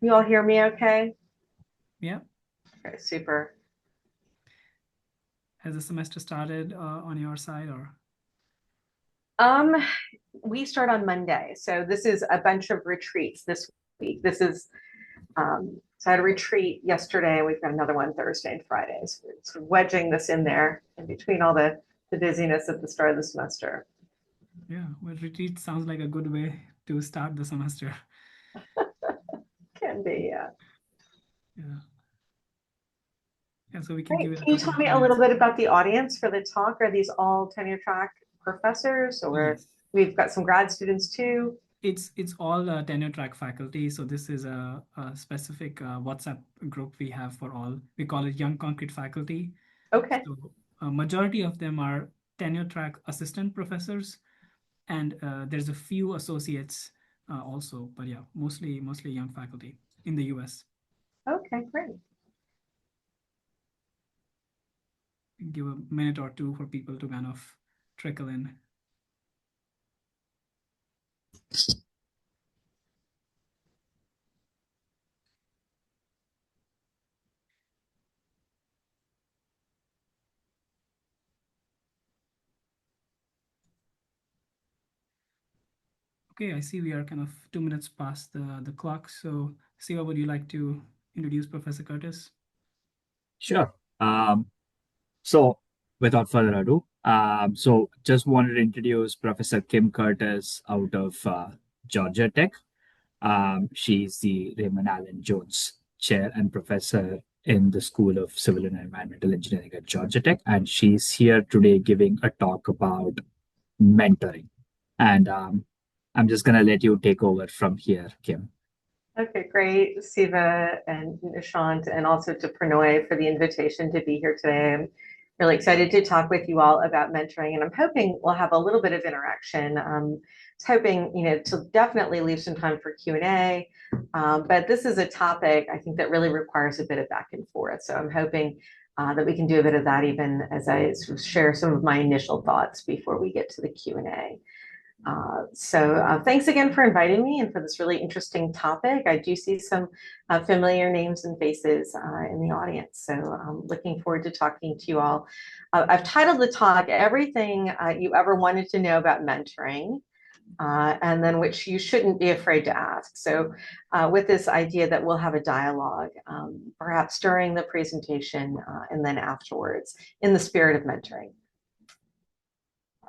You all hear me okay? Yeah. Okay, super. Has the semester started on your side or? Um, we start on Monday. So this is a bunch of retreats this week. So I had a retreat yesterday, and we've got another one Thursday and Friday. So we're sort of wedging this in there in between all the busyness at the start of the semester. Yeah, well, retreat sounds like a good way to start the semester. Can be, yeah. Yeah. Yeah, so we can give Great. it a Can you couple tell of me a little minutes. bit about the audience for the talk? Are these all tenure track professors, or Yes. we've got some grad students too? It's all tenure track faculty. So this is a specific WhatsApp group we have for all. We call it Young Concrete Faculty. Okay. So a majority of them are tenure track assistant professors, and there's a few associates also. But yeah, mostly young faculty in the US. Okay, great. Give a minute or two for people to kind of trickle in. Okay, I see we are kind of 2 minutes past the clock. So, Siva, would you like to introduce Professor Curtis? Sure. So, without further ado, so just wanted to introduce Professor Kim Curtis out of Georgia Tech. She's the Raymond Allen Jones Chair and Professor in the School of Civil and Environmental Engineering at Georgia Tech, and she's here today giving a talk about mentoring. And I'm just gonna let you take over from here, Kim. Okay, great, Siva and Nishant, and also to Pranoy for the invitation to be here today. I'm really excited to talk with you all about mentoring, and I'm hoping we'll have a little bit of interaction. I was hoping, to definitely leave some time for Q&A, but this is a topic I think that really requires a bit of back and forth. So I'm hoping that we can do a bit of that even as I sort of share some of my initial thoughts before we get to the Q&A. Thanks again for inviting me and for this really interesting topic. I do see some familiar names and faces in the audience. So I'm looking forward to talking to you all. I've titled the talk, Everything You Ever Wanted to Know About Mentoring, and then which you shouldn't be afraid to ask. So with this idea that we'll have a dialogue, perhaps during the presentation and then afterwards in the spirit of mentoring.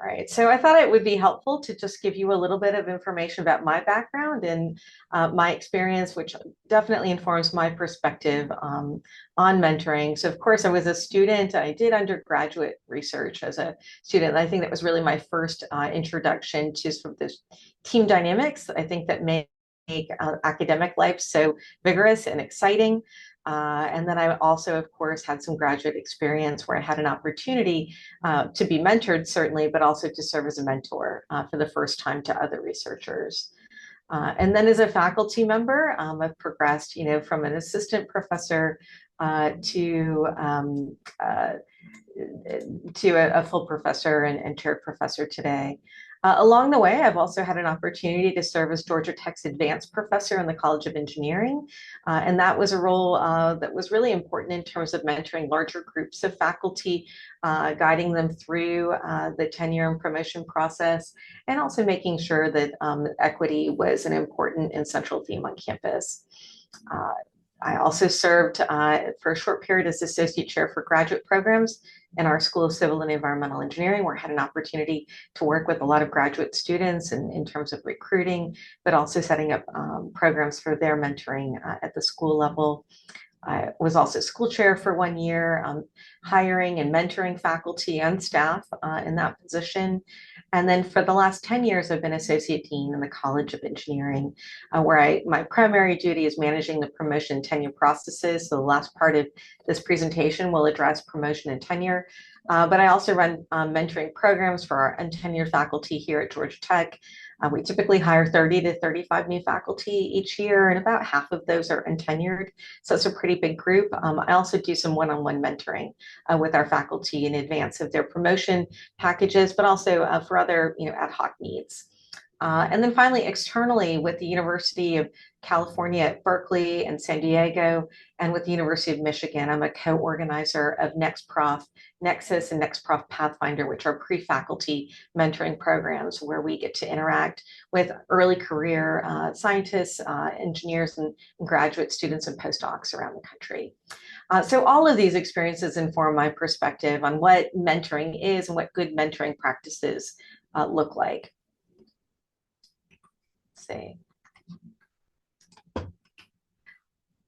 All right, so I thought it would be helpful to just give you a little bit of information about my background and my experience, which definitely informs my perspective on mentoring. So, of course, I was a student. I did undergraduate research as a student. I think that was really my first introduction to sort of this team dynamics. I think that make academic life so vigorous and exciting. And then I also, of course, had some graduate experience where I had an opportunity to be mentored, certainly, but also to serve as a mentor for the first time to other researchers. And then as a faculty member, I've progressed, from an assistant professor to a full professor and chaired professor today. Along the way, I've also had an opportunity to serve as Georgia Tech's advanced professor in the College of Engineering. And that was a role that was really important in terms of mentoring larger groups of faculty, guiding them through the tenure and promotion process, and also making sure that equity was an important and central theme on campus. Uh, I also served for a short period as associate chair for graduate programs in our School of Civil and Environmental Engineering, where I had an opportunity to work with a lot of graduate students in terms of recruiting, but also setting up programs for their mentoring at the school level. I was also school chair for 1 year, hiring and mentoring faculty and staff in that position. And then for the last 10 years, I've been associate dean in the College of Engineering, where my primary duty is managing the promotion tenure processes. So the last part of this presentation will address promotion and tenure. But I also run mentoring programs for our untenured faculty here at Georgia Tech. We typically hire 30 to 35 new faculty each year, and about half of those are untenured. So it's a pretty big group. I also do some one-on-one mentoring with our faculty in advance of their promotion packages, but also for other ad hoc needs. And then finally, externally with the University of California at Berkeley and San Diego, and with the University of Michigan, I'm a co-organizer of Next Prof, Nexus, and Next Prof Pathfinder, which are pre-faculty mentoring programs where we get to interact with early career scientists, engineers, and graduate students and postdocs around the country. So all of these experiences inform my perspective on what mentoring is and what good mentoring practices look like. See.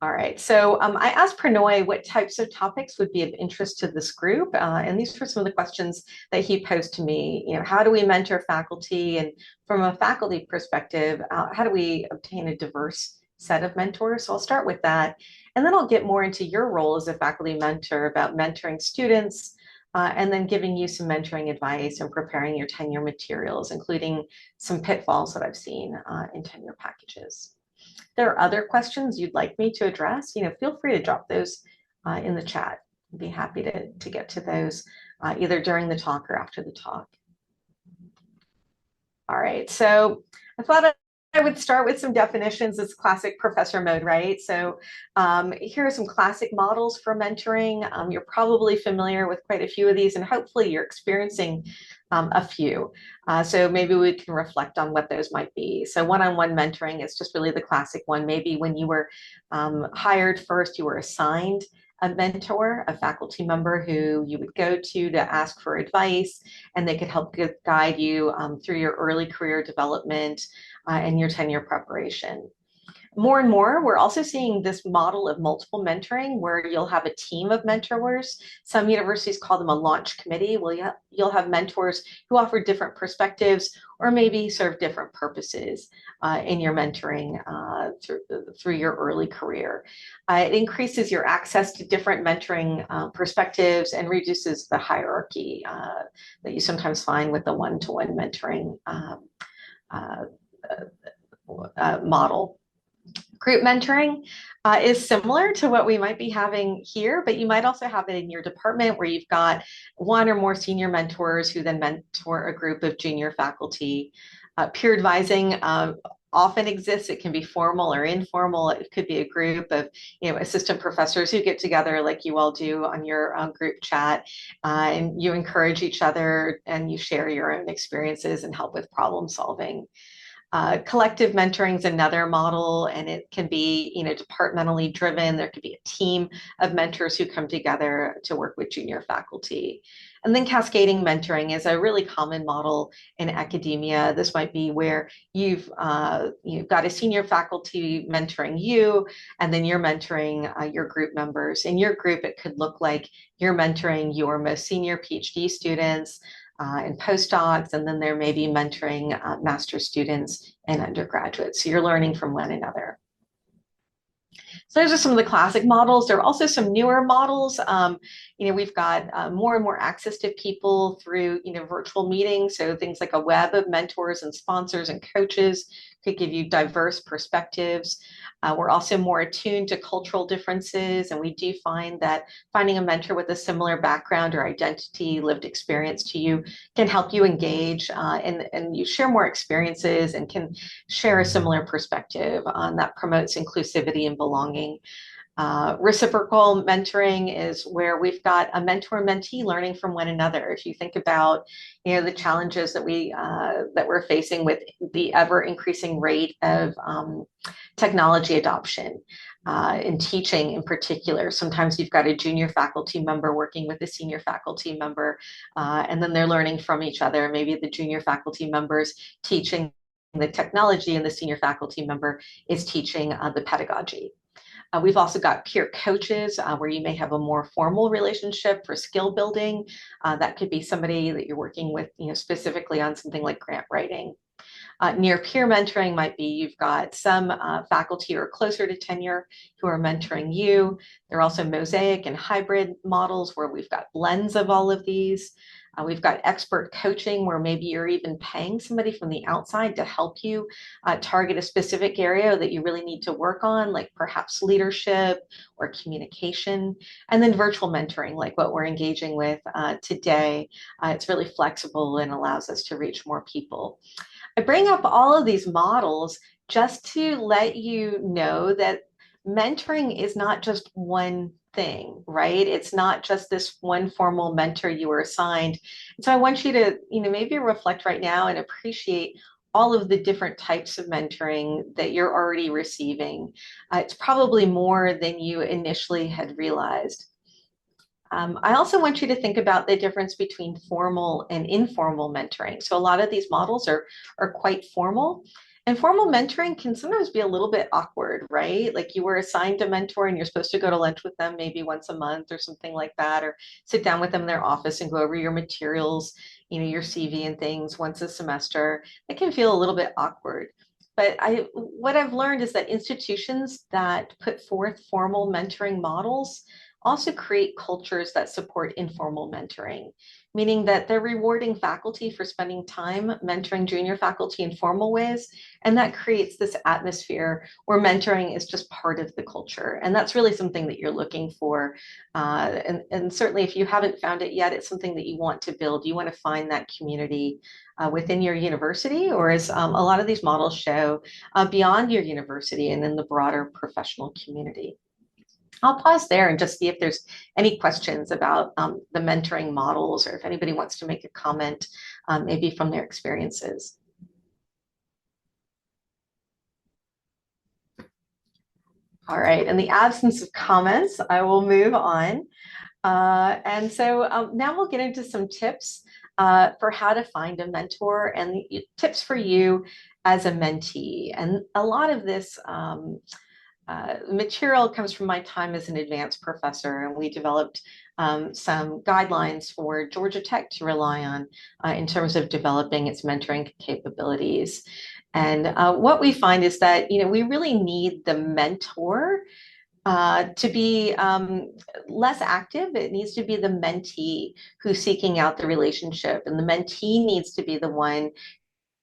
All right, so I asked Prannoy what types of topics would be of interest to this group, and these were some of the questions that he posed to me. You know, how do we mentor faculty, and from a faculty perspective, how do we obtain a diverse set of mentors? So I'll start with that, and then I'll get more into your role as a faculty mentor about mentoring students, and then giving you some mentoring advice and preparing your tenure materials, including some pitfalls that I've seen in tenure packages. If there are other questions you'd like me to address, you know, feel free to drop those in the chat. I'd be happy to get to those either during the talk or after the talk. All right, so I thought I would start with some definitions. It's classic professor mode, right? So here are some classic models for mentoring. You're probably familiar with quite a few of these, and hopefully you're experiencing a few. So maybe we can reflect on what those might be. So one-on-one mentoring is just really the classic one. Maybe when you were hired first, you were assigned a mentor, a faculty member who you would go to ask for advice, and they could help guide you through your early career development and your tenure preparation. More and more, we're also seeing this model of multiple mentoring where you'll have a team of mentors. Some universities call them a launch committee. Well, you'll have mentors who offer different perspectives or maybe serve different purposes in your mentoring through your early career. It increases your access to different mentoring perspectives and reduces the hierarchy that you sometimes find with the one-to-one mentoring model. Group mentoring is similar to what we might be having here, but you might also have it in your department where you've got one or more senior mentors who then mentor a group of junior faculty. Peer advising often exists. It can be formal or informal. It could be a group of, you know, assistant professors who get together like you all do on your group chat, and you encourage each other and you share your own experiences and help with problem solving. Collective mentoring is another model, and it can be, you know, departmentally driven. There could be a team of mentors who come together to work with junior faculty. And then cascading mentoring is a really common model in academia. This might be where you've got a senior faculty mentoring you, and then you're mentoring your group members. In your group, it could look like you're mentoring your most senior PhD students, and postdocs, and then there may be mentoring master's students and undergraduates. So you're learning from one another. So those are some of the classic models. There are also some newer models. You know, we've got more and more access to people through, you know, virtual meetings. So things like a web of mentors and sponsors and coaches could give you diverse perspectives. We're also more attuned to cultural differences, and we do find that finding a mentor with a similar background or identity, lived experience to you can help you engage and you share more experiences and can share a similar perspective that promotes inclusivity and belonging. Reciprocal mentoring is where we've got a mentor-mentee learning from one another. If you think about, you know, the challenges that we're facing with the ever-increasing rate of technology adoption in teaching in particular. Sometimes you've got a junior faculty member working with a senior faculty member, and then they're learning from each other. Maybe the junior faculty member's teaching the technology and the senior faculty member is teaching the pedagogy. We've also got peer coaches where you may have a more formal relationship for skill building. That could be somebody that you're working with, you know, specifically on something like grant writing. Near peer mentoring might be you've got some faculty who are closer to tenure who are mentoring you. There are also mosaic and hybrid models where we've got blends of all of these. We've got expert coaching where maybe you're even paying somebody from the outside to help you target a specific area that you really need to work on, like perhaps leadership or communication. And then virtual mentoring, like what we're engaging with today. It's really flexible and allows us to reach more people. I bring up all of these models just to let you know that mentoring is not just one thing, right? It's not just this one formal mentor you were assigned. So I want you to, maybe reflect right now and appreciate all of the different types of mentoring that you're already receiving. It's probably more than you initially had realized. I also want you to think about the difference between formal and informal mentoring. So a lot of these models are quite formal. And formal mentoring can sometimes be a little bit awkward, right? Like you were assigned a mentor and you're supposed to go to lunch with them maybe once a month or something like that, or sit down with them in their office and go over your materials, your CV and things once a semester. It can feel a little bit awkward. But what I've learned is that institutions that put forth formal mentoring models also create cultures that support informal mentoring, meaning that they're rewarding faculty for spending time mentoring junior faculty in formal ways. And that creates this atmosphere where mentoring is just part of the culture. And that's really something that you're looking for. And certainly if you haven't found it yet, it's something that you want to build. You want to find that community within your university, or as a lot of these models show, beyond your university and in the broader professional community. I'll pause there and just see if there's any questions about the mentoring models, or if anybody wants to make a comment, maybe from their experiences. All right, in the absence of comments, I will move on. And so now we'll get into some tips for how to find a mentor, and the tips for you as a mentee. And a lot of this material comes from my time as an advanced professor, and we developed some guidelines for Georgia Tech to rely on in terms of developing its mentoring capabilities. And what we find is that, we really need the mentor to be less active. It needs to be the mentee who's seeking out the relationship, and the mentee needs to be the one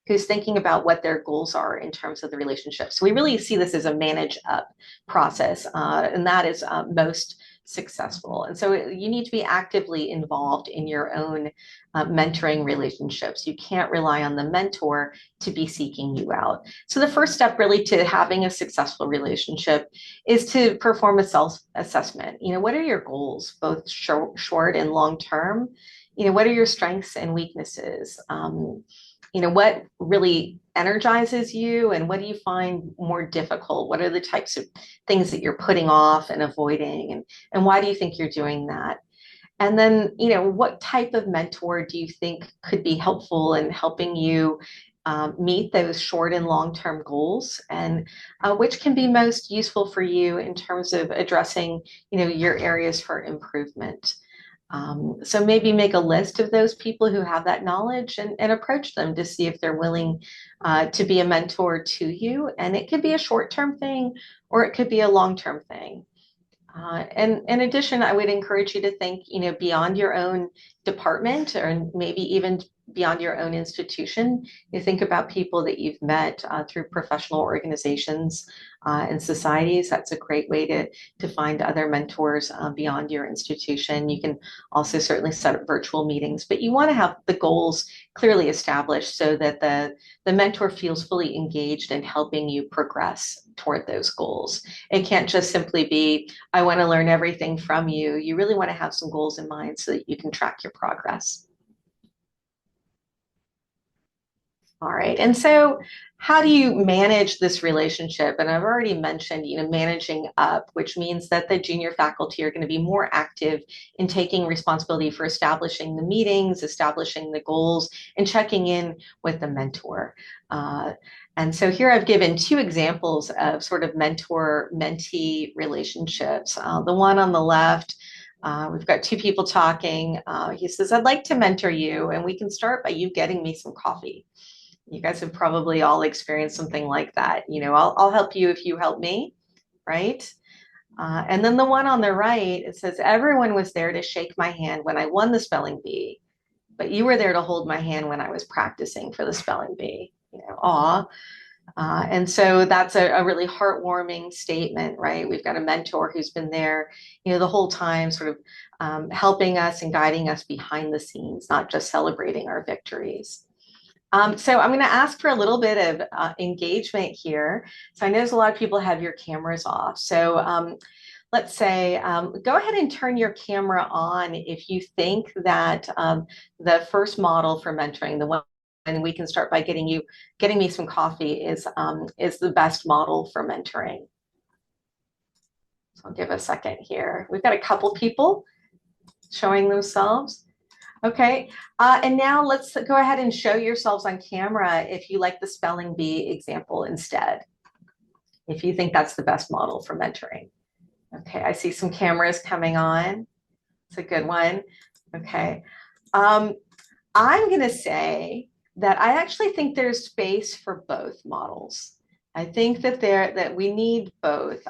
who's thinking about what their goals are in terms of the relationship. So we really see this as a manage up process, and that is most successful. And so you need to be actively involved in your own mentoring relationships. You can't rely on the mentor to be seeking you out. So the first step really to having a successful relationship is to perform a self-assessment. What are your goals, both short and long term? What are your strengths and weaknesses? What really energizes you, and what do you find more difficult? What are the types of things that you're putting off and avoiding, and why do you think you're doing that? And then, what type of mentor do you think could be helpful in helping you meet those short and long-term goals, and which can be most useful for you in terms of addressing, your areas for improvement? So maybe make a list of those people who have that knowledge, and approach them to see if they're willing to be a mentor to you. And it could be a short-term thing, or it could be a long-term thing. And in addition, I would encourage you to think, beyond your own department, or maybe even beyond your own institution. You think about people that you've met through professional organizations and societies. That's a great way to find other mentors beyond your institution. You can also certainly set up virtual meetings, but you want to have the goals clearly established so that the mentor feels fully engaged in helping you progress toward those goals. It can't just simply be, I want to learn everything from you. You really want to have some goals in mind so that you can track your progress. All right. And so how do you manage this relationship? And I've already mentioned, managing up, which means that the junior faculty are going to be more active in taking responsibility for establishing the meetings, establishing the goals, and checking in with the mentor. And so here I've given two examples of sort of mentor-mentee relationships. The one on the left, we've got two people talking. He says, I'd like to mentor you, and we can start by you getting me some coffee. You guys have probably all experienced something like that. I'll help you if you help me, right? And then the one on the right, it says, everyone was there to shake my hand when I won the spelling bee, but you were there to hold my hand when I was practicing for the spelling bee. Aw. And so that's a really heartwarming statement, right? We've got a mentor who's been there, the whole time, sort of helping us and guiding us behind the scenes, not just celebrating our victories. So I'm going to ask for a little bit of engagement here. So I know there's a lot of people have your cameras off. So let's say, go ahead and turn your camera on if you think that the first model for mentoring, the one, and we can start by getting me some coffee is the best model for mentoring. So I'll give a second here. We've got a couple people showing themselves. Okay, and now let's go ahead and show yourselves on camera if you like the spelling bee example instead, if you think that's the best model for mentoring. Okay, I see some cameras coming on. It's a good one. Okay, I'm going to say that I actually think there's space for both models. I think that we need both.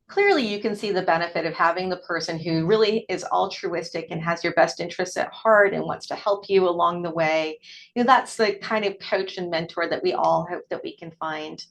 Clearly you can see the benefit of having the person who really is altruistic and has your best interests at heart and wants to help you along the way. That's the kind of coach and mentor that we all hope that we can find.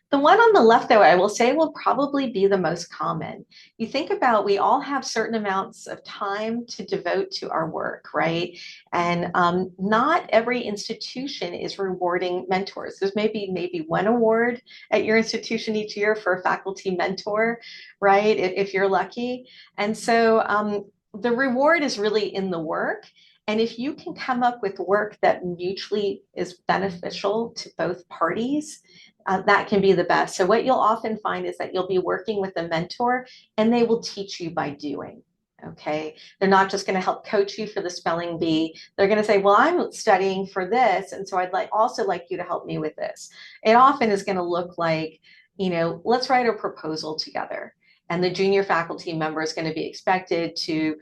The one on the left, though, I will say will probably be the most common. You think about, we all have certain amounts of time to devote to our work, right? And not every institution is rewarding mentors. There's maybe one award at your institution each year for a faculty mentor, right? If you're lucky. And so the reward is really in the work. And if you can come up with work that mutually is beneficial to both parties, that can be the best. So what you'll often find is that you'll be working with a mentor and they will teach you by doing. Okay, they're not just going to help coach you for the spelling bee. They're going to say, well, I'm studying for this, and so I'd also like you to help me with this. It often is going to look like, let's write a proposal together. And the junior faculty member is going to be expected to,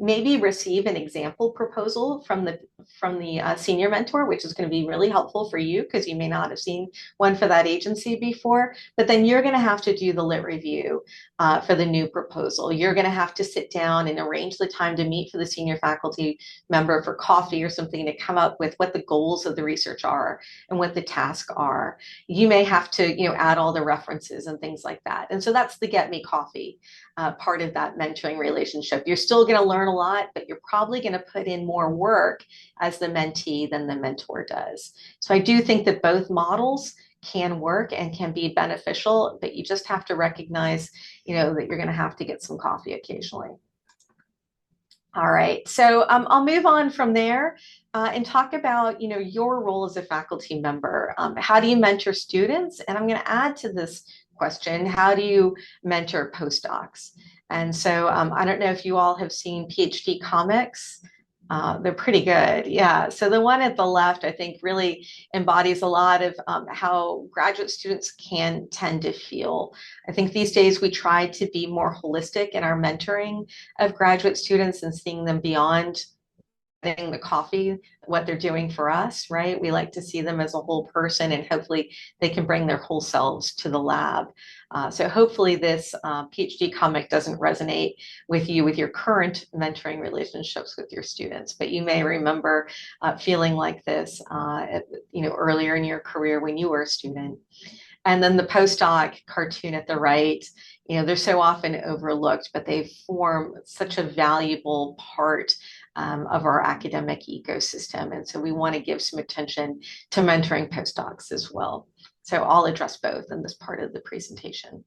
maybe receive an example proposal from the senior mentor, which is going to be really helpful for you because you may not have seen one for that agency before. But then you're going to have to do the lit review for the new proposal. You're going to have to sit down and arrange the time to meet for the senior faculty member for coffee or something to come up with what the goals of the research are and what the tasks are. You may have to, add all the references and things like that. And so that's the get me coffee part of that mentoring relationship. You're still going to learn a lot, but you're probably going to put in more work as the mentee than the mentor does. So I do think that both models can work and can be beneficial, but you just have to recognize, that you're going to have to get some coffee occasionally. All right, so I'll move on from there and talk about, your role as a faculty member. How do you mentor students? And I'm going to add to this question, how do you mentor postdocs? And so I don't know if you all have seen PhD comics. They're pretty good. Yeah. So the one at the left, I think, really embodies a lot of how graduate students can tend to feel. I think these days we try to be more holistic in our mentoring of graduate students and seeing them beyond getting the coffee, what they're doing for us, right? We like to see them as a whole person, and hopefully they can bring their whole selves to the lab. So hopefully this PhD comic doesn't resonate with you with your current mentoring relationships with your students, but you may remember feeling like this, earlier in your career when you were a student. And then the postdoc cartoon at the right, they're so often overlooked, but they form such a valuable part of our academic ecosystem. And so we want to give some attention to mentoring postdocs as well. So I'll address both in this part of the presentation.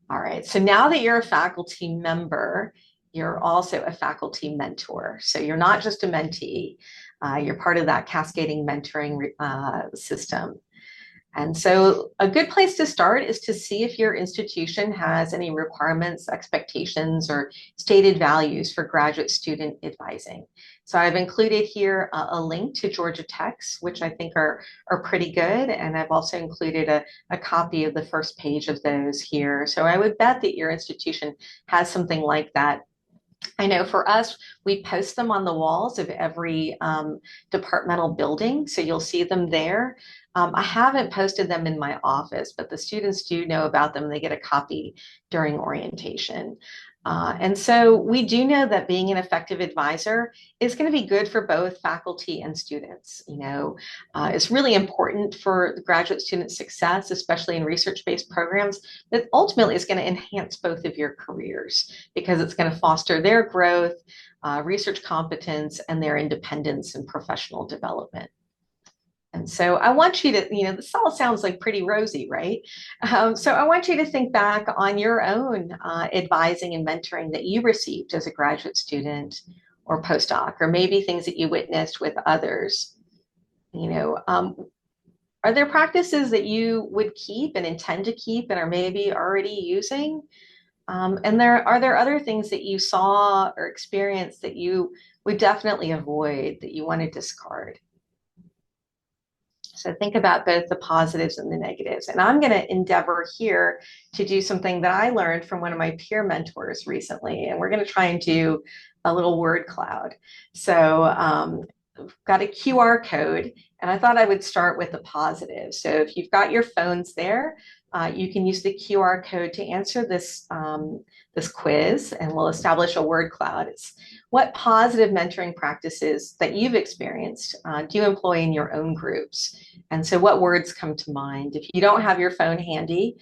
All right, so now that you're a faculty member, you're also a faculty mentor. So you're not just a mentee, you're part of that cascading mentoring system. And so a good place to start is to see if your institution has any requirements, expectations, or stated values for graduate student advising. So I've included here a link to Georgia Tech's, which I think are pretty good. And I've also included a copy of the first page of those here. So I would bet that your institution has something like that. I know for us, we post them on the walls of every departmental building, so you'll see them there. I haven't posted them in my office, but the students do know about them. They get a copy during orientation. And so we do know that being an effective advisor is going to be good for both faculty and students. It's really important for the graduate student success, especially in research-based programs, that ultimately is going to enhance both of your careers because it's going to foster their growth, research competence, and their independence and professional development. And so I want you to, this all sounds like pretty rosy, right? So I want you to think back on your own advising and mentoring that you received as a graduate student or postdoc, or maybe things that you witnessed with others. Are there practices that you would keep and intend to keep and are maybe already using? And are there other things that you saw or experienced that you would definitely avoid, that you want to discard? So think about both the positives and the negatives. And I'm going to endeavor here to do something that I learned from one of my peer mentors recently. And we're going to try and do a little word cloud. So I've got a QR code, and I thought I would start with the positive. So if you've got your phones there, you can use the QR code to answer this quiz, and we'll establish a word cloud. It's what positive mentoring practices that you've experienced do you employ in your own groups? And so what words come to mind? If you don't have your phone handy,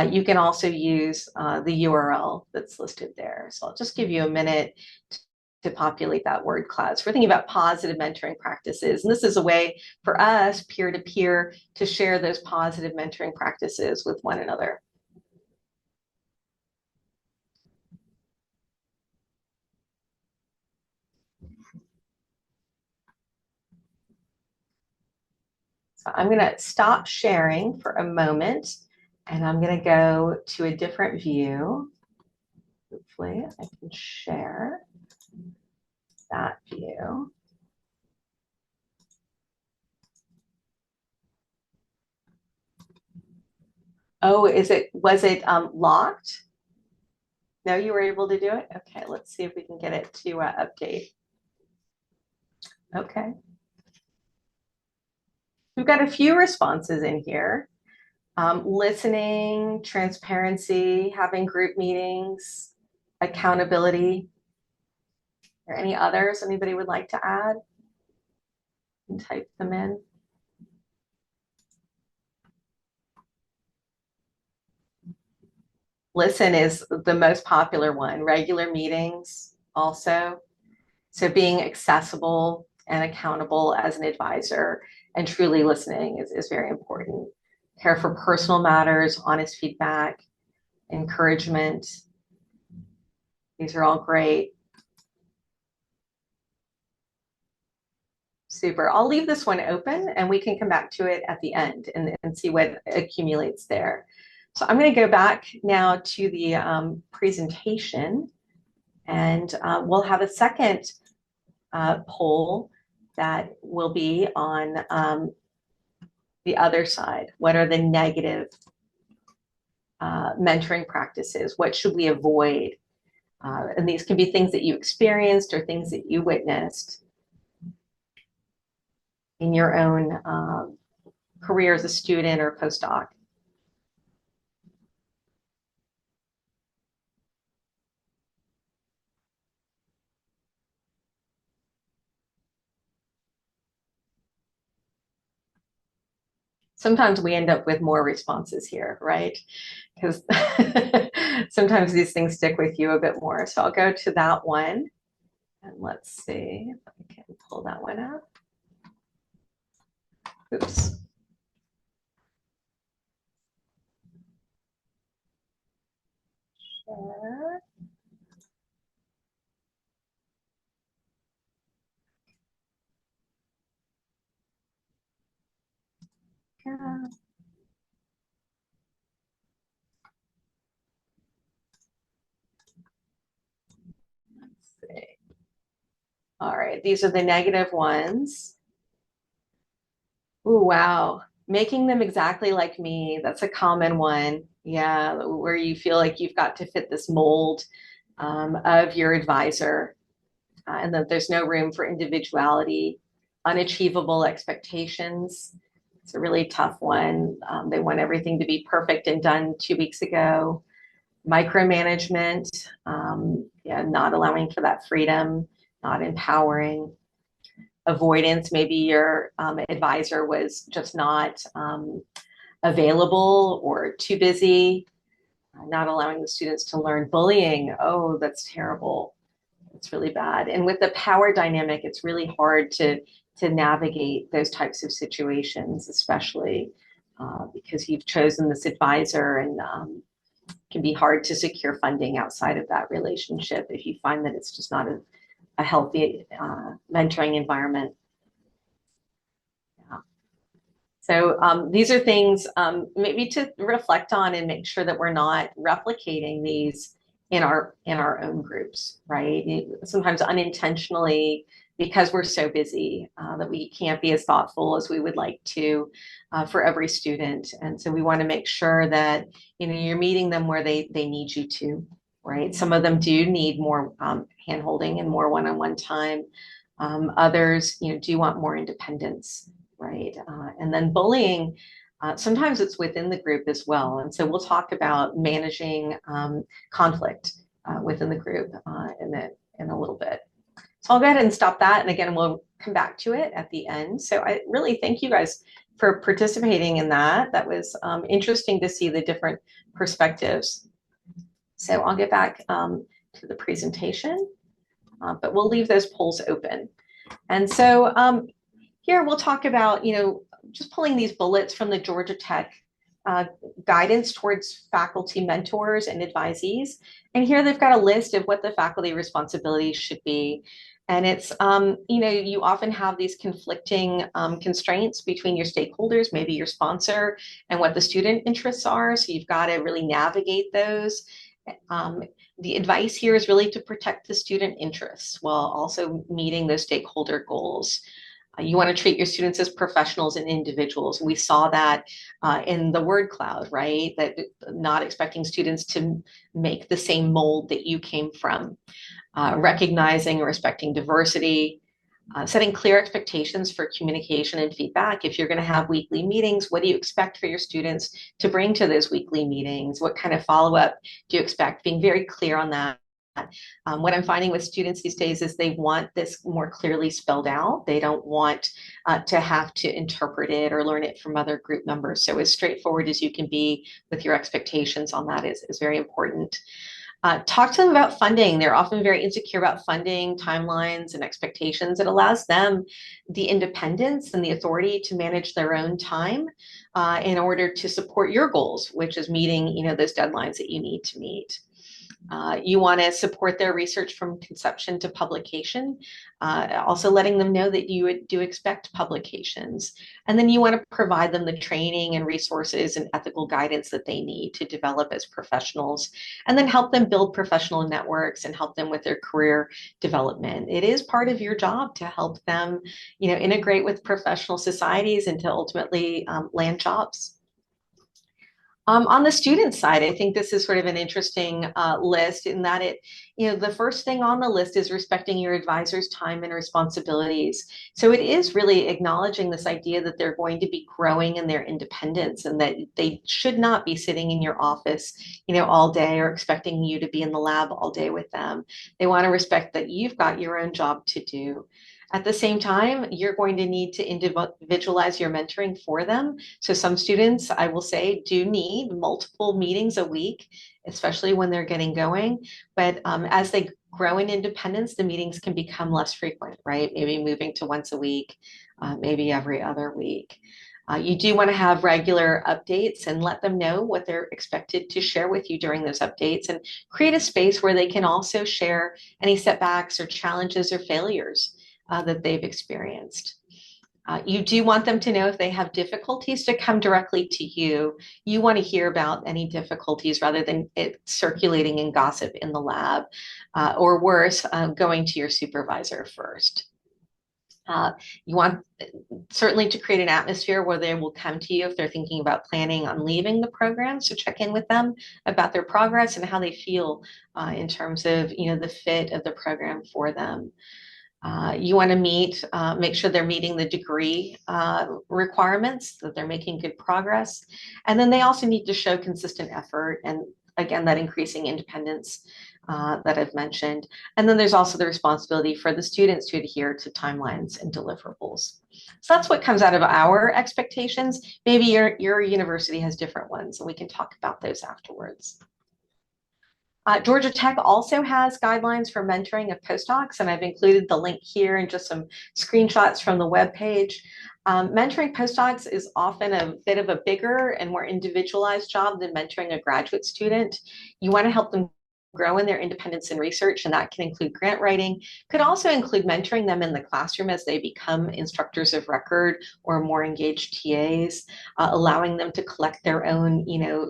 you can also use the URL that's listed there. So I'll just give you a minute to populate that word cloud. So we're thinking about positive mentoring practices. And this is a way for us, peer-to-peer, to share those positive mentoring practices with one another. So I'm going to stop sharing for a moment, and I'm going to go to a different view. Hopefully I can share that view. Oh, was it locked? No, you were able to do it? Okay, let's see if we can get it to update. Okay. We've got a few responses in here. Listening, transparency, having group meetings, accountability. Are there any others anybody would like to add? And type them in. Listen is the most popular one. Regular meetings also. So being accessible and accountable as an advisor and truly listening is very important. Care for personal matters, honest feedback, encouragement. These are all great. Super. I'll leave this one open and we can come back to it at the end and see what accumulates there. So I'm going to go back now to the presentation, and we'll have a second poll that will be on the other side. What are the negative mentoring practices? What should we avoid? And these can be things that you experienced or things that you witnessed in your own career as a student or postdoc. Sometimes we end up with more responses here, right? Because sometimes these things stick with you a bit more. So I'll go to that one, and let's see if I can pull that one up. Oops. Share. Yeah. Let's see. All right, these are the negative ones. Oh, wow. Making them exactly like me. That's a common one. Yeah, where you feel like you've got to fit this mold of your advisor, and that there's no room for individuality, unachievable expectations. It's a really tough one. They want everything to be perfect and done 2 weeks ago. micromanagement, yeah, not allowing for that freedom, not empowering, avoidance. Maybe your advisor was just not available or too busy, not allowing the students to learn. Bullying, oh, that's terrible. It's really bad. And with the power dynamic, it's really hard to navigate those types of situations, especially because you've chosen this advisor, and can be hard to secure funding outside of that relationship if you find that it's just not a healthy mentoring environment. Yeah. So these are things maybe to reflect on and make sure that we're not replicating these in our own groups, right? Sometimes unintentionally, because we're so busy that we can't be as thoughtful as we would like to for every student. And so we want to make sure that you're meeting them where they need you to, right? Some of them do need more hand-holding and more one-on-one time. Others, do want more independence, right? And then bullying, sometimes it's within the group as well. And so we'll talk about managing conflict within the group in a little bit. So I'll go ahead and stop that. And again, we'll come back to it at the end. So I really thank you guys for participating in that. That was interesting to see the different perspectives. So I'll get back to the presentation, but we'll leave those polls open. And so here we'll talk about, just pulling these bullets from the Georgia Tech guidance towards faculty mentors and advisees. And here they've got a list of what the faculty responsibilities should be. And it's, you often have these conflicting constraints between your stakeholders, maybe your sponsor, and what the student interests are. So you've got to really navigate those. The advice here is really to protect the student interests while also meeting those stakeholder goals. You want to treat your students as professionals and individuals. We saw that in the word cloud, right? That not expecting students to make the same mold that you came from. Recognizing and respecting diversity, setting clear expectations for communication and feedback. If you're going to have weekly meetings, what do you expect for your students to bring to those weekly meetings? What kind of follow-up do you expect? Being very clear on that. What I'm finding with students these days is they want this more clearly spelled out. They don't want to have to interpret it or learn it from other group members. So as straightforward as you can be with your expectations on that is very important. Talk to them about funding. They're often very insecure about funding, timelines, and expectations. It allows them the independence and the authority to manage their own time in order to support your goals, which is meeting, those deadlines that you need to meet. You want to support their research from conception to publication, also letting them know that you do expect publications. And then you want to provide them the training and resources and ethical guidance that they need to develop as professionals, and then help them build professional networks and help them with their career development. It is part of your job to help them, integrate with professional societies and to ultimately land jobs. On the student side, I think this is sort of an interesting list in that the first thing on the list is respecting your advisor's time and responsibilities. So it is really acknowledging this idea that they're going to be growing in their independence and that they should not be sitting in your office, all day or expecting you to be in the lab all day with them. They want to respect that you've got your own job to do. At the same time, you're going to need to individualize your mentoring for them. So some students, I will say, do need multiple meetings a week, especially when they're getting going. But as they grow in independence, the meetings can become less frequent, right? Maybe moving to once a week, maybe every other week. You do want to have regular updates and let them know what they're expected to share with you during those updates, and create a space where they can also share any setbacks or challenges or failures that they've experienced. You do want them to know if they have difficulties to come directly to you. You want to hear about any difficulties rather than it circulating in gossip in the lab, or worse, going to your supervisor first. You want certainly to create an atmosphere where they will come to you if they're thinking about planning on leaving the program. So check in with them about their progress and how they feel in terms of the fit of the program for them. You want to make sure they're meeting the degree requirements, that they're making good progress. And then they also need to show consistent effort and again, that increasing independence that I've mentioned. And then there's also the responsibility for the students to adhere to timelines and deliverables. So that's what comes out of our expectations. Maybe your university has different ones, and we can talk about those afterwards. Georgia Tech also has guidelines for mentoring of postdocs, and I've included the link here and just some screenshots from the webpage. Mentoring postdocs is often a bit of a bigger and more individualized job than mentoring a graduate student. You want to help them grow in their independence in research, and that can include grant writing, could also include mentoring them in the classroom as they become instructors of record or more engaged TAs, allowing them to collect their own,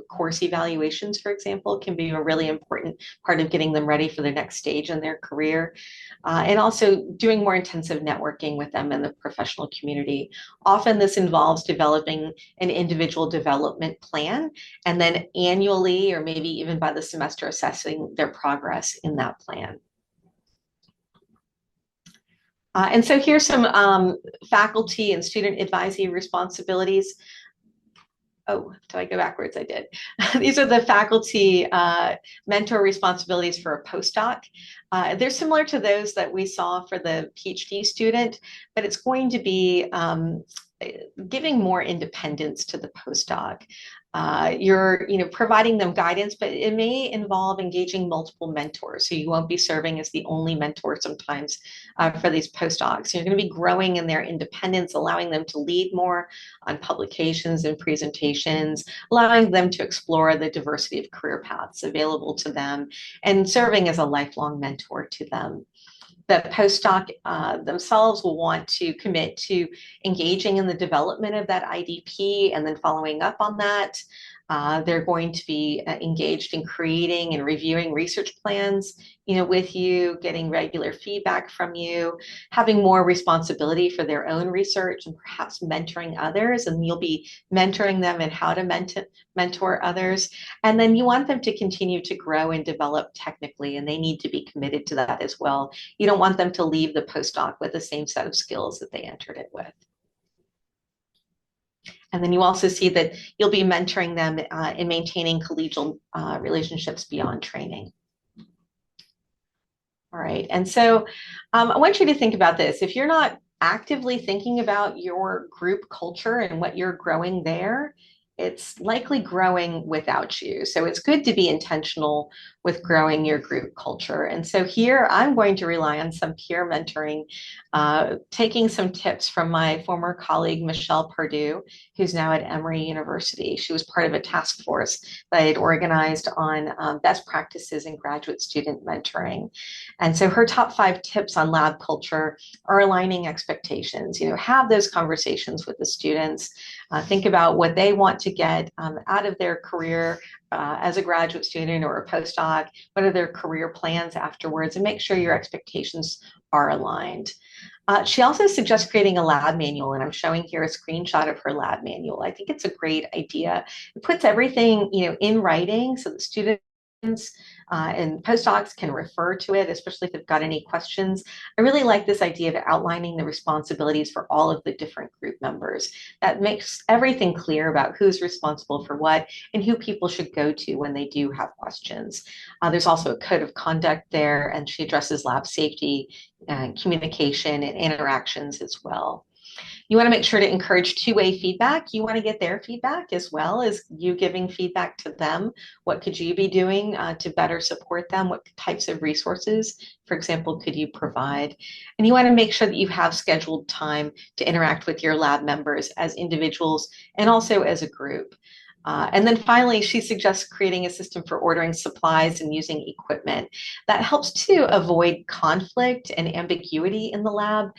course evaluations, for example, can be a really important part of getting them ready for the next stage in their career. And also doing more intensive networking with them in the professional community. Often this involves developing an individual development plan and then annually or maybe even by the semester assessing their progress in that plan. And so here's some faculty and student advisory responsibilities. Oh, did I go backwards? I did. These are the faculty mentor responsibilities for a postdoc. They're similar to those that we saw for the PhD student, but it's going to be giving more independence to the postdoc. You're providing them guidance, but it may involve engaging multiple mentors. So you won't be serving as the only mentor sometimes for these postdocs. You're going to be growing in their independence, allowing them to lead more on publications and presentations, allowing them to explore the diversity of career paths available to them, and serving as a lifelong mentor to them. The postdoc themselves will want to commit to engaging in the development of that IDP and then following up on that. They're going to be engaged in creating and reviewing research plans, with you, getting regular feedback from you, having more responsibility for their own research and perhaps mentoring others. And you'll be mentoring them in how to mentor others. And then you want them to continue to grow and develop technically, and they need to be committed to that as well. You don't want them to leave the postdoc with the same set of skills that they entered it with. And then you also see that you'll be mentoring them in maintaining collegial relationships beyond training. All right, and so I want you to think about this. If you're not actively thinking about your group culture and what you're growing there, it's likely growing without you. So it's good to be intentional with growing your group culture. And so here I'm going to rely on some peer mentoring, taking some tips from my former colleague, Michelle Perdue, who's now at Emory University. She was part of a task force that I had organized on best practices in graduate student mentoring. And so her top 5 tips on lab culture are aligning expectations. Have those conversations with the students. Think about what they want to get out of their career as a graduate student or a postdoc. What are their career plans afterwards? And make sure your expectations are aligned. She also suggests creating a lab manual, and I'm showing here a screenshot of her lab manual. I think it's a great idea. It puts everything in writing so the students and postdocs can refer to it, especially if they've got any questions. I really like this idea of outlining the responsibilities for all of the different group members. That makes everything clear about who's responsible for what and who people should go to when they do have questions. There's also a code of conduct there, and she addresses lab safety, communication, and interactions as well. You want to make sure to encourage two-way feedback. You want to get their feedback as well as you giving feedback to them. What could you be doing to better support them? What types of resources, for example, could you provide? And you want to make sure that you have scheduled time to interact with your lab members as individuals and also as a group. And then finally, she suggests creating a system for ordering supplies and using equipment. That helps to avoid conflict and ambiguity in the lab.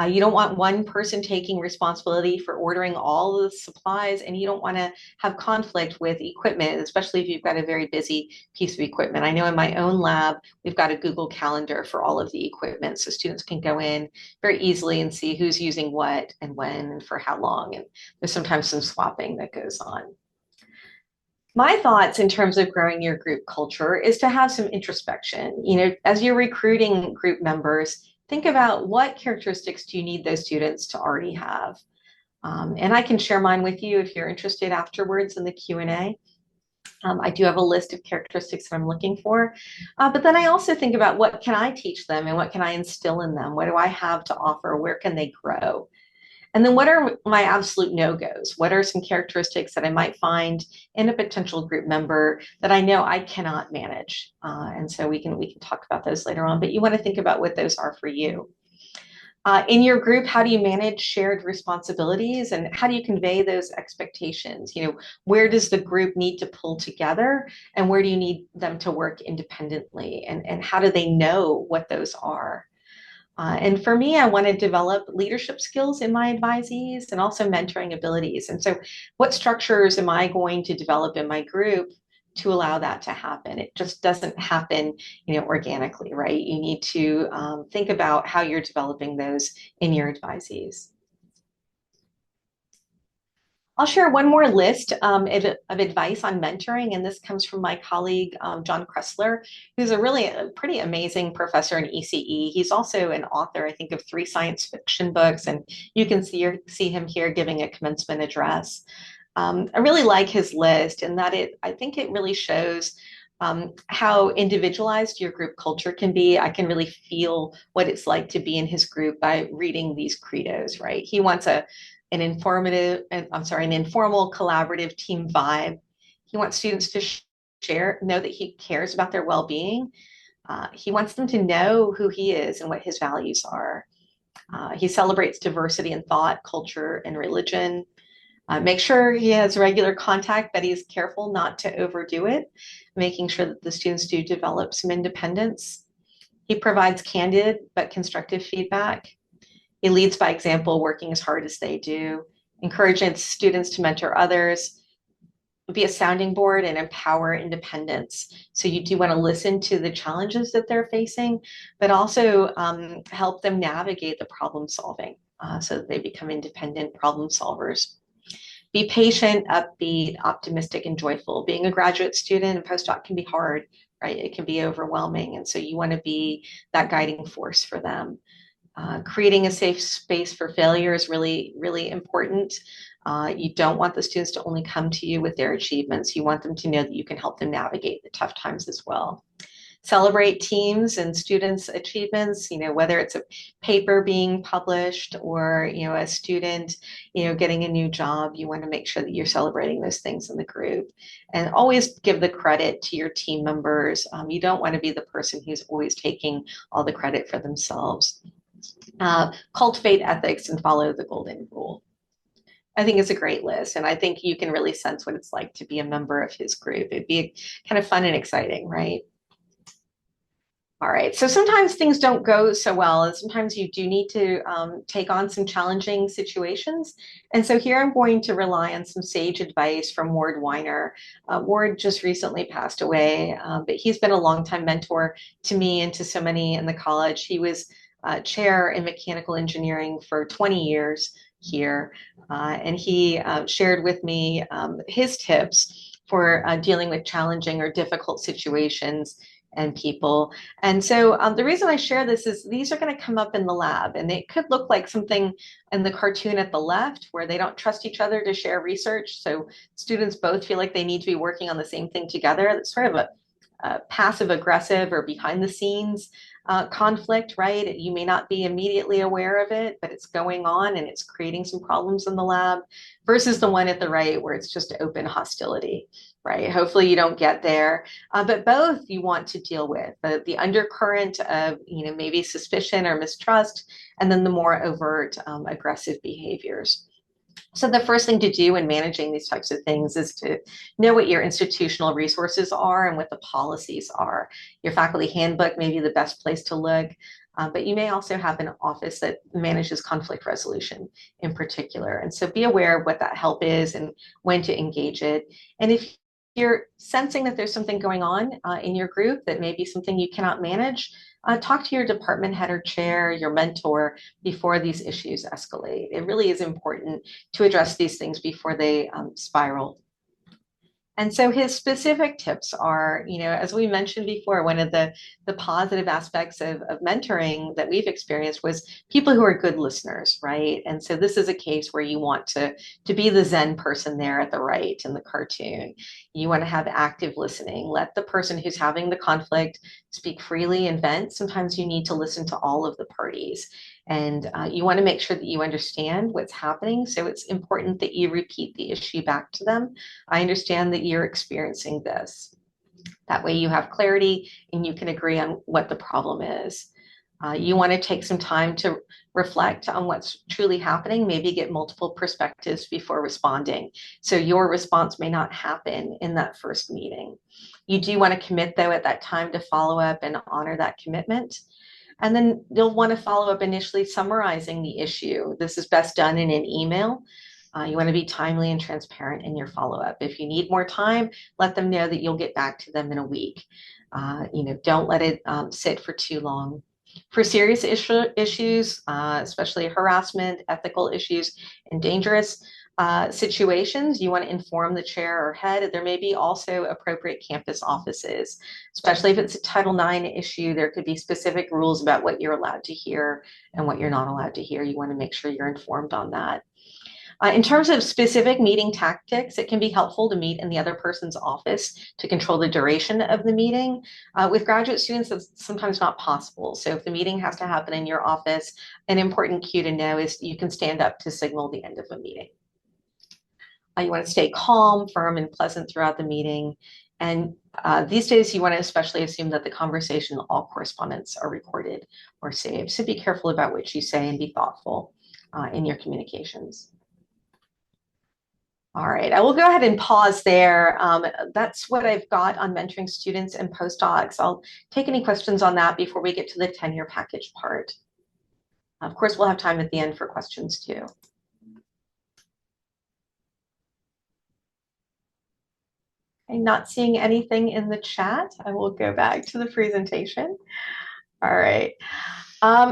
You don't want one person taking responsibility for ordering all the supplies, and you don't want to have conflict with equipment, especially if you've got a very busy piece of equipment. I know in my own lab, we've got a Google Calendar for all of the equipment, so students can go in very easily and see who's using what and when and for how long. And there's sometimes some swapping that goes on. My thoughts in terms of growing your group culture is to have some introspection. As you're recruiting group members, think about what characteristics do you need those students to already have. And I can share mine with you if you're interested afterwards in the Q&A. I do have a list of characteristics that I'm looking for, but then I also think about what can I teach them and what can I instill in them? What do I have to offer? Where can they grow? And then what are my absolute no-goes? What are some characteristics that I might find in a potential group member that I know I cannot manage? And so we can talk about those later on, but you want to think about what those are for you. In your group, how do you manage shared responsibilities and how do you convey those expectations? Where does the group need to pull together and where do you need them to work independently? And how do they know what those are? And for me, I want to develop leadership skills in my advisees and also mentoring abilities. And so what structures am I going to develop in my group to allow that to happen? It just doesn't happen, organically, right? You need to think about how you're developing those in your advisees. I'll share one more list of advice on mentoring, and this comes from my colleague, John Kressler, who's a pretty amazing professor in ECE. He's also an author, I think, of 3 science fiction books, and you can see him here giving a commencement address. I really like his list in that I think it really shows how individualized your group culture can be. I can really feel what it's like to be in his group by reading these credos, right? He wants an informal, collaborative team vibe. He wants students to know that he cares about their well-being. He wants them to know who he is and what his values are. He celebrates diversity in thought, culture, and religion. Make sure he has regular contact, but he's careful not to overdo it, making sure that the students do develop some independence. He provides candid but constructive feedback. He leads by example, working as hard as they do, encouraging students to mentor others, be a sounding board and empower independence. So you do want to listen to the challenges that they're facing, but also help them navigate the problem solving so that they become independent problem solvers. Be patient, upbeat, optimistic, and joyful. Being a graduate student and postdoc can be hard, right? It can be overwhelming. And so you want to be that guiding force for them. Creating a safe space for failure is really, really important. You don't want the students to only come to you with their achievements. You want them to know that you can help them navigate the tough times as well. Celebrate teams and students' achievements, whether it's a paper being published or, a student, getting a new job, you want to make sure that you're celebrating those things in the group. And always give the credit to your team members. You don't want to be the person who's always taking all the credit for themselves. Cultivate ethics and follow the golden rule. I think it's a great list, and I think you can really sense what it's like to be a member of his group. It'd be kind of fun and exciting, right? All right, so sometimes things don't go so well, and sometimes you do need to take on some challenging situations. And so here I'm going to rely on some sage advice from Ward Weiner. Ward just recently passed away, but he's been a longtime mentor to me and to so many in the college. He was chair in mechanical engineering for 20 years here. And he shared with me his tips for dealing with challenging or difficult situations and people. And so the reason I share this is these are going to come up in the lab, and it could look like something in the cartoon at the left where they don't trust each other to share research. So students both feel like they need to be working on the same thing together. It's sort of a passive aggressive or behind the scenes conflict, right? You may not be immediately aware of it, but it's going on and it's creating some problems in the lab, versus the one at the right where it's just open hostility, right? Hopefully you don't get there, but both you want to deal with the undercurrent of, maybe suspicion or mistrust, and then the more overt aggressive behaviors. So the first thing to do in managing these types of things is to know what your institutional resources are and what the policies are. Your faculty handbook may be the best place to look, but you may also have an office that manages conflict resolution in particular. And so be aware of what that help is and when to engage it. And if you're sensing that there's something going on in your group that may be something you cannot manage, talk to your department head or chair, your mentor, before these issues escalate. It really is important to address these things before they spiral. And so his specific tips are, as we mentioned before, one of the positive aspects of mentoring that we've experienced was people who are good listeners, right? And so this is a case where you want to be the Zen person there at the right in the cartoon. You want to have active listening. Let the person who's having the conflict speak freely and vent. Sometimes you need to listen to all of the parties. And you want to make sure that you understand what's happening. So it's important that you repeat the issue back to them. I understand that you're experiencing this. That way you have clarity and you can agree on what the problem is. You want to take some time to reflect on what's truly happening, maybe get multiple perspectives before responding. So your response may not happen in that first meeting. You do want to commit, though, at that time to follow up and honor that commitment. And then you'll want to follow up initially summarizing the issue. This is best done in an email. You want to be timely and transparent in your follow-up. If you need more time, let them know that you'll get back to them in a week. Don't let it sit for too long. For serious issues, especially harassment, ethical issues, and dangerous situations, you want to inform the chair or head. There may be also appropriate campus offices, especially if it's a Title IX issue. There could be specific rules about what you're allowed to hear and what you're not allowed to hear. You want to make sure you're informed on that. In terms of specific meeting tactics, it can be helpful to meet in the other person's office to control the duration of the meeting. With graduate students, that's sometimes not possible. So if the meeting has to happen in your office, an important cue to know is you can stand up to signal the end of a meeting. You want to stay calm, firm, and pleasant throughout the meeting. And these days, you want to especially assume that the conversation, all correspondence are recorded or saved. So be careful about what you say and be thoughtful in your communications. All right, I will go ahead and pause there. That's what I've got on mentoring students and postdocs. I'll take any questions on that before we get to the tenure package part. Of course, we'll have time at the end for questions too. I'm not seeing anything in the chat. I will go back to the presentation. All right.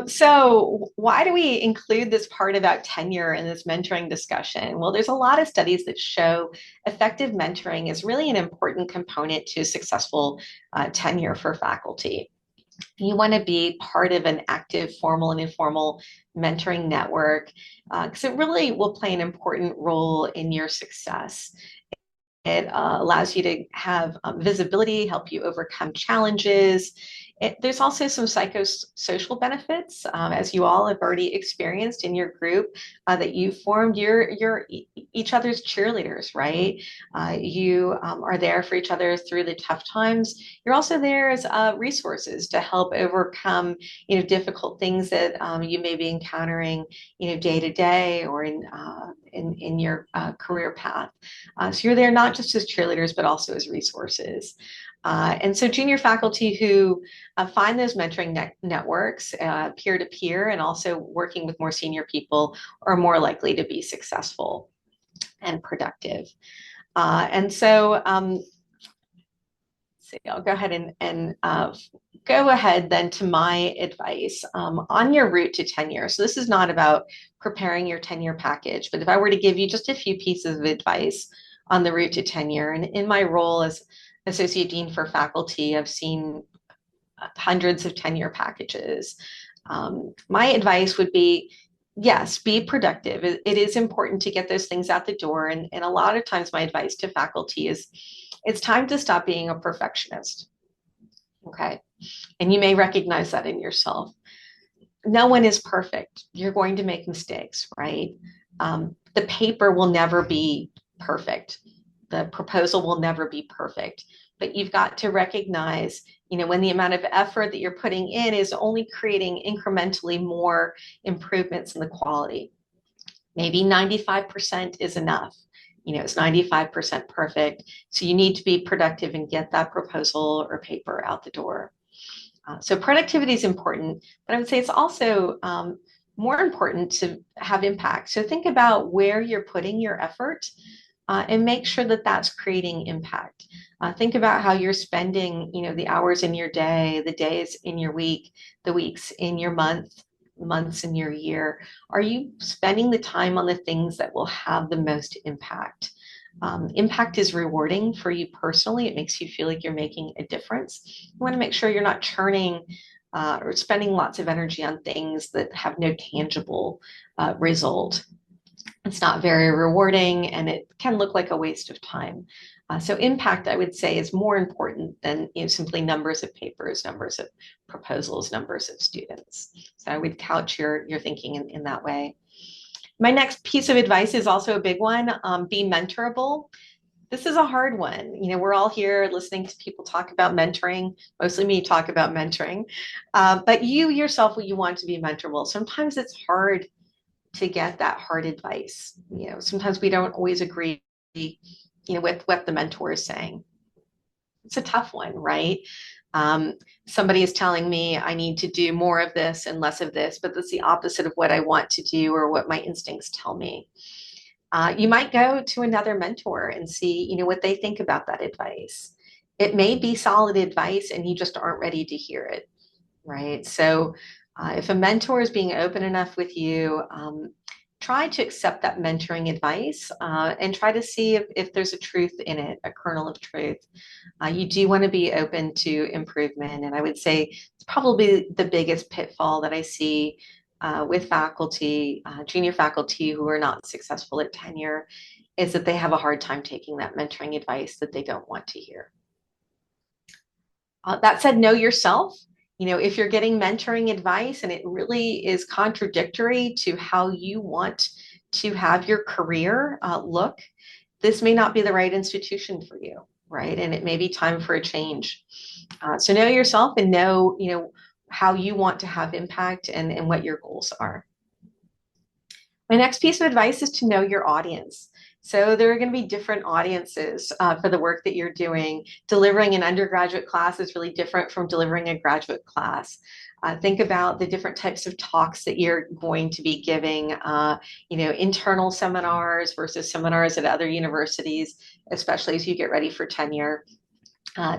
So why do we include this part about tenure in this mentoring discussion? Well, there's a lot of studies that show effective mentoring is really an important component to successful tenure for faculty. You want to be part of an active, formal and informal mentoring network because it really will play an important role in your success. It allows you to have visibility, help you overcome challenges. There's also some psychosocial benefits, as you all have already experienced in your group that you formed. You're each other's cheerleaders, right? You are there for each other through the tough times. You're also there as resources to help overcome, difficult things that you may be encountering, day to day or in your career path. So you're there not just as cheerleaders, but also as resources. And so junior faculty who find those mentoring networks, peer-to-peer, and also working with more senior people are more likely to be successful and productive. And so I'll go ahead and go ahead then to my advice on your route to tenure. So this is not about preparing your tenure package, but if I were to give you just a few pieces of advice on the route to tenure, and in my role as Associate Dean for Faculty, I've seen hundreds of tenure packages. My advice would be, yes, be productive. It is important to get those things out the door. And a lot of times my advice to faculty is, it's time to stop being a perfectionist, okay? And you may recognize that in yourself. No one is perfect. You're going to make mistakes, right? The paper will never be perfect. The proposal will never be perfect, but you've got to recognize, when the amount of effort that you're putting in is only creating incrementally more improvements in the quality. Maybe 95% is enough. It's 95% perfect. So you need to be productive and get that proposal or paper out the door. So productivity is important, but I would say it's also more important to have impact. So think about where you're putting your effort and make sure that that's creating impact. Think about how you're spending, the hours in your day, the days in your week, the weeks in your months in your year. Are you spending the time on the things that will have the most impact? Impact is rewarding for you personally. It makes you feel like you're making a difference. You want to make sure you're not churning or spending lots of energy on things that have no tangible result. It's not very rewarding, and it can look like a waste of time. So impact, I would say, is more important than simply numbers of papers, numbers of proposals, numbers of students. So I would couch your thinking in that way. My next piece of advice is also a big one. Be mentorable. This is a hard one. We're all here listening to people talk about mentoring, mostly me talk about mentoring, but you yourself, you want to be mentorable. Sometimes it's hard to get that hard advice. Sometimes we don't always agree, with what the mentor is saying. It's a tough one, right? Somebody is telling me I need to do more of this and less of this, but that's the opposite of what I want to do or what my instincts tell me. You might go to another mentor and see, what they think about that advice. It may be solid advice and you just aren't ready to hear it, right? So if a mentor is being open enough with you, try to accept that mentoring advice and try to see if there's a truth in it, a kernel of truth. You do want to be open to improvement. And I would say it's probably the biggest pitfall that I see with faculty, junior faculty who are not successful at tenure, is that they have a hard time taking that mentoring advice that they don't want to hear. That said, know yourself. If you're getting mentoring advice and it really is contradictory to how you want to have your career look, this may not be the right institution for you, right? And it may be time for a change. So know yourself and know, how you want to have impact and what your goals are. My next piece of advice is to know your audience. So there are going to be different audiences for the work that you're doing. Delivering an undergraduate class is really different from delivering a graduate class. Think about the different types of talks that you're going to be giving, internal seminars versus seminars at other universities, especially as you get ready for tenure.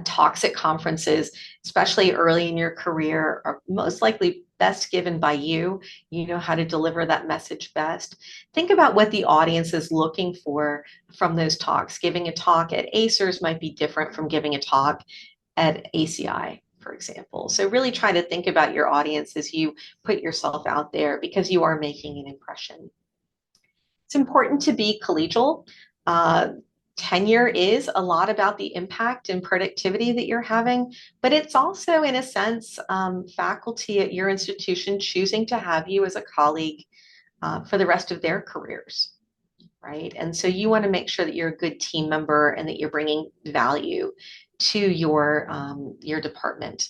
Talks at conferences, especially early in your career, are most likely best given by you. You know how to deliver that message best. Think about what the audience is looking for from those talks. Giving a talk at ACERS might be different from giving a talk at ACI, for example. So really try to think about your audience as you put yourself out there, because you are making an impression. It's important to be collegial. Tenure is a lot about the impact and productivity that you're having, but it's also, in a sense, faculty at your institution choosing to have you as a colleague for the rest of their careers, right? And so you want to make sure that you're a good team member and that you're bringing value to your department.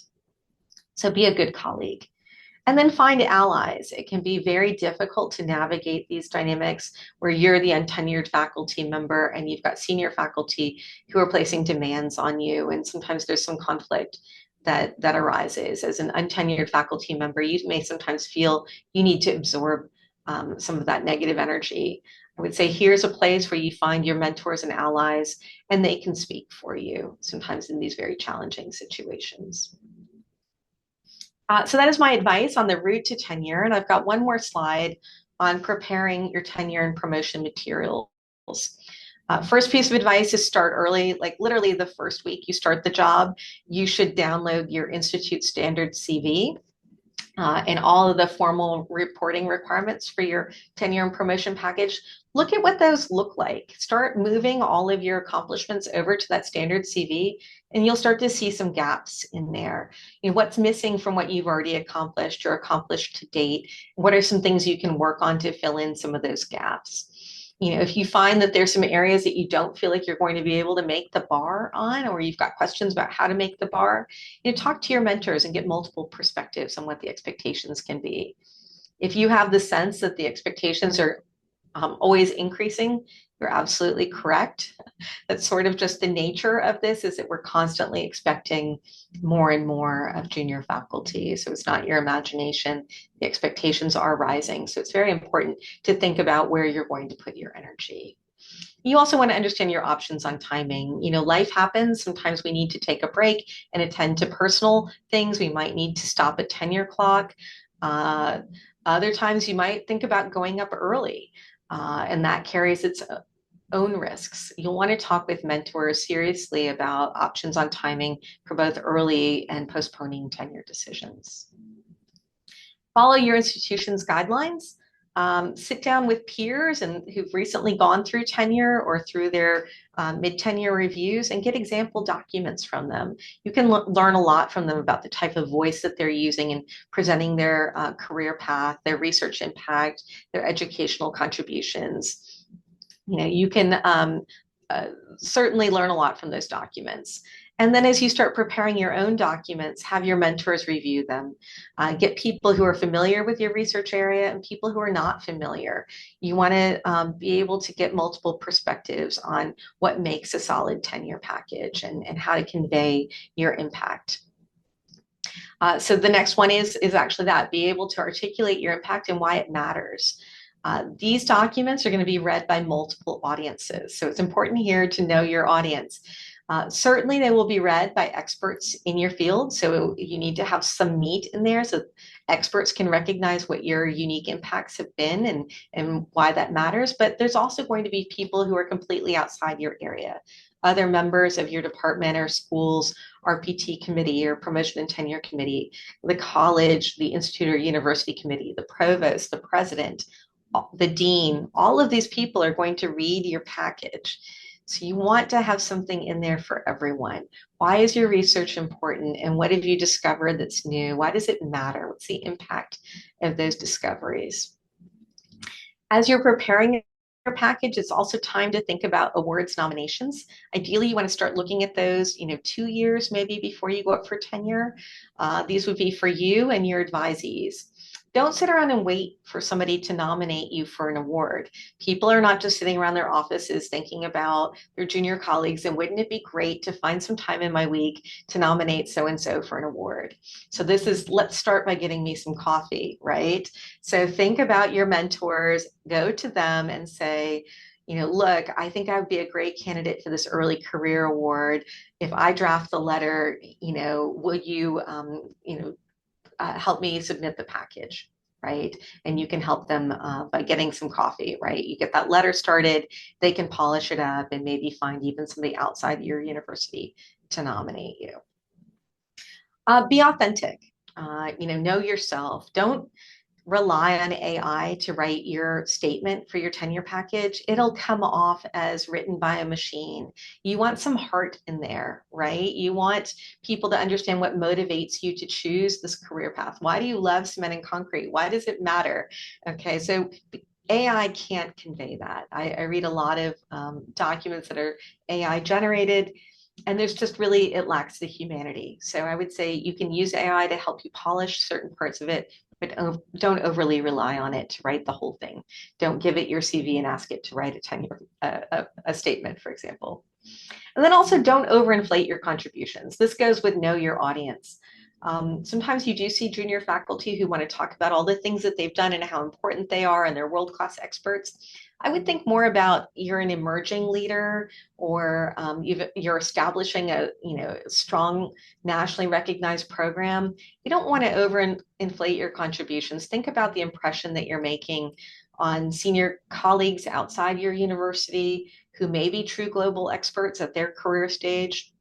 So be a good colleague. And then find allies. It can be very difficult to navigate these dynamics where you're the untenured faculty member and you've got senior faculty who are placing demands on you. And sometimes there's some conflict that arises. As an untenured faculty member, you may sometimes feel you need to absorb some of that negative energy. I would say here's a place where you find your mentors and allies, and they can speak for you sometimes in these very challenging situations. So that is my advice on the route to tenure. And I've got one more slide on preparing your tenure and promotion materials. First piece of advice is start early, like literally the first week you start the job, you should download your Institute standard CV and all of the formal reporting requirements for your tenure and promotion package. Look at what those look like. Start moving all of your accomplishments over to that standard CV, and you'll start to see some gaps in there. What's missing from what you've already accomplished or accomplished to date? What are some things you can work on to fill in some of those gaps? If you find that there's some areas that you don't feel like you're going to be able to make the bar on, or you've got questions about how to make the bar, talk to your mentors and get multiple perspectives on what the expectations can be. If you have the sense that the expectations are always increasing, you're absolutely correct. That's sort of just the nature of this, is that we're constantly expecting more and more of junior faculty. So it's not your imagination. The expectations are rising. So it's very important to think about where you're going to put your energy. You also want to understand your options on timing. Life happens. Sometimes we need to take a break and attend to personal things. We might need to stop a tenure clock. Other times you might think about going up early. And that carries its own risks. You'll want to talk with mentors seriously about options on timing for both early and postponing tenure decisions. Follow your institution's guidelines. Sit down with peers and who've recently gone through tenure or through their mid-tenure reviews and get example documents from them. You can learn a lot from them about the type of voice that they're using in presenting their career path, their research impact, their educational contributions. You can certainly learn a lot from those documents. And then as you start preparing your own documents, have your mentors review them. Get people who are familiar with your research area and people who are not familiar. You want to be able to get multiple perspectives on what makes a solid tenure package and how to convey your impact. So the next one is actually that, be able to articulate your impact and why it matters. These documents are going to be read by multiple audiences. So it's important here to know your audience. Certainly they will be read by experts in your field. So you need to have some meat in there so experts can recognize what your unique impacts have been and why that matters. But there's also going to be people who are completely outside your area. Other members of your department or school's RPT committee or promotion and tenure committee, the college, the institute or university committee, the provost, the president, the dean, all of these people are going to read your package. So you want to have something in there for everyone. Why is your research important? And what have you discovered that's new? Why does it matter? What's the impact of those discoveries? As you're preparing your package, it's also time to think about awards nominations. Ideally, you want to start looking at those, 2 years maybe before you go up for tenure. These would be for you and your advisees. Don't sit around and wait for somebody to nominate you for an award. People are not just sitting around their offices thinking about their junior colleagues and wouldn't it be great to find some time in my week to nominate so-and-so for an award. So this is, let's start by getting me some coffee, right? So think about your mentors, go to them and say, look, I think I would be a great candidate for this early career award. If I draft the letter, would you, help me submit the package, right? And you can help them by getting some coffee, right? You get that letter started, they can polish it up and maybe find even somebody outside your university to nominate you. Be authentic, know yourself. Don't rely on AI to write your statement for your tenure package. It'll come off as written by a machine. You want some heart in there, right? You want people to understand what motivates you to choose this career path. Why do you love cement and concrete? Why does it matter? Okay, so AI can't convey that. I read a lot of documents that are AI generated, and there's just really, it lacks the humanity. So I would say you can use AI to help you polish certain parts of it, but don't overly rely on it to write the whole thing. Don't give it your CV and ask it to write a statement, for example. And then also don't overinflate your contributions. This goes with know your audience. Sometimes you do see junior faculty who want to talk about all the things that they've done and how important they are and they're world-class experts. I would think more about you're an emerging leader or you're establishing a strong nationally recognized program. You don't want to overinflate your contributions. Think about the impression that you're making on senior colleagues outside your university who may be true global experts at their career stage.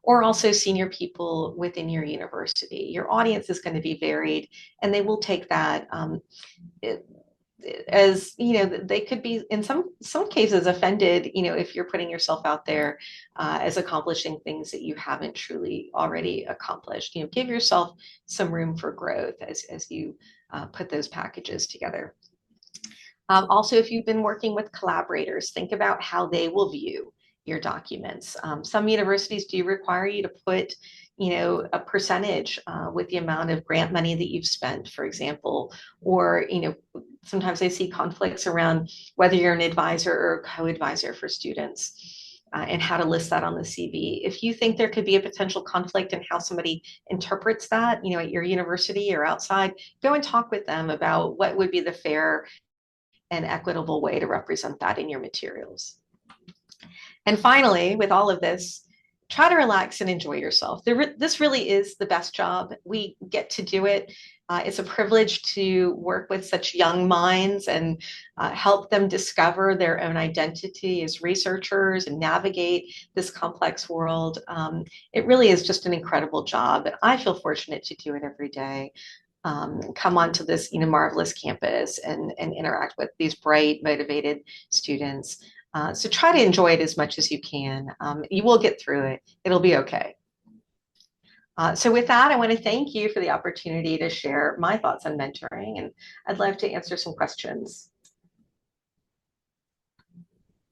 Or also senior people within your university. Your audience is going to be varied and they will take that as, they could be in some cases offended, if you're putting yourself out there as accomplishing things that you haven't truly already accomplished. Give yourself some room for growth as you put those packages together. Also, if you've been working with collaborators, think about how they will view your documents. Some universities do require you to put, a percentage with the amount of grant money that you've spent, for example, or, sometimes I see conflicts around whether you're an advisor or a co-advisor for students and how to list that on the CV. If you think there could be a potential conflict in how somebody interprets that, at your university or outside, go and talk with them about what would be the fair and equitable way to represent that in your materials. And finally, with all of this, try to relax and enjoy yourself. This really is the best job. We get to do it. It's a privilege to work with such young minds and help them discover their own identity as researchers and navigate this complex world. It really is just an incredible job, and I feel fortunate to do it every day. Come onto this marvelous campus and interact with these bright, motivated students. So try to enjoy it as much as you can. You will get through it. It'll be okay. So with that, I want to thank you for the opportunity to share my thoughts on mentoring, and I'd love to answer some questions.